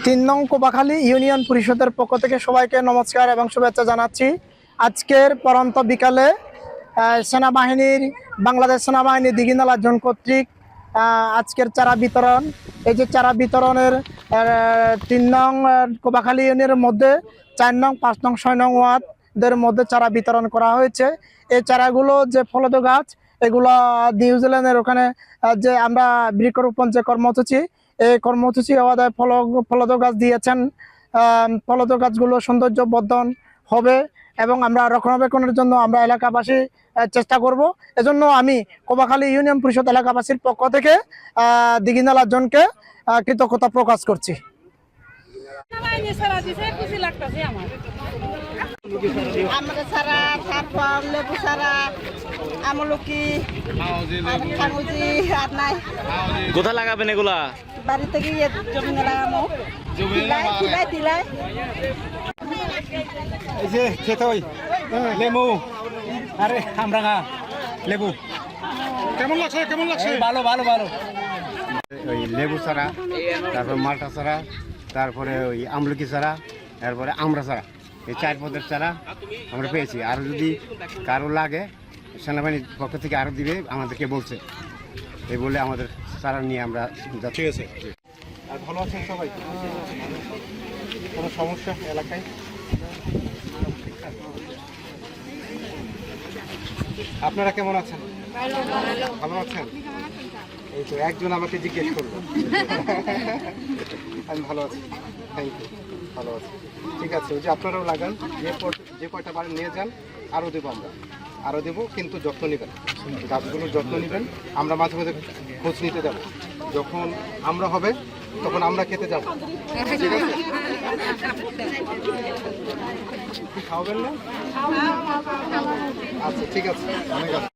তিন নং কোবাখালী ইউনিয়ন পরিষদের পক্ষ থেকে সবাইকে নমস্কার এবং শুভেচ্ছা জানাচ্ছি। আজকের পরন্ত বিকালে সেনাবাহিনীর বাংলাদেশ সেনাবাহিনীর দীঘিনালা জোন কর্তৃক আজকের চারা বিতরণ, এই যে চারা বিতরণের ৩ নং কোবাখালী ইউনিয়নের মধ্যে ৪ নং ৫ নং ৬ নং ওয়ার্ডদের মধ্যে চারা বিতরণ করা হয়েছে। এই চারাগুলো যে ফলদ গাছ, এগুলো নিউজিল্যান্ডের ওখানে যে আমরা বৃক্ষরোপণ যে কর্মসূচি, এই কর্মসূচি আমাদের ফলদ গাছ দিয়েছেন। ফলদ গাছগুলো সৌন্দর্য বর্ধন হবে এবং আমরা রক্ষণাবেক্ষণের জন্য আমরা এলাকাবাসী চেষ্টা করব। এজন্য আমি কোবাখালী ইউনিয়ন পরিষদ এলাকাবাসীর পক্ষ থেকে দীঘিনালা জোনকে কৃতজ্ঞতা প্রকাশ করছি। আমরা সারা তারপর লেবু সারা আমলকি আর নাই। কোথায় লাগাবেন এগুলা? বাড়িতে গিয়ে জমি লাগামো, তিলাই এই যে খেতে ওই লেবু, আরে আমরাঙা লেবু কেমন লাগছে? ভালো ভালো ভালো। ওই লেবু চারা, তারপর মালটা চারা, তারপরে ওই আমলকি চারা, তারপরে আমরা চারা, এই 4 পদের চারা আমরা পেয়েছি। আর যদি কারো লাগে সেনাবাহিনীর পক্ষ থেকে আরও দিবে আমাদেরকে বলছে, এই বলে আমাদের চারা নিয়ে আমরা যাচ্ছি। ঠিক আছে। আর ভালো আছেন সবাই? কোনো সমস্যা এলাকায়? আপনারা কেমন আছেন? ভালো আছেন? এই তো একজন আমাকে জিজ্ঞেস করলো। আমি ভালো আছি, থ্যাংক ইউ, ভালো আছি। ঠিক আছে, ওই যে আপনারাও লাগান, যে কয়টা পারেন নিয়ে যান, আরও দেবো আমরা, আরও দেবো, কিন্তু যত্ন নেবেন, গাছগুলোর যত্ন নেবেন। আমরা মাঝে মাঝে খোঁজ নিতে যাব, যখন আমরা হবে তখন আমরা খেতে যাব। ঠিক আছে, খাওয়াবেন না? আচ্ছা ঠিক আছে, অনেক আছে।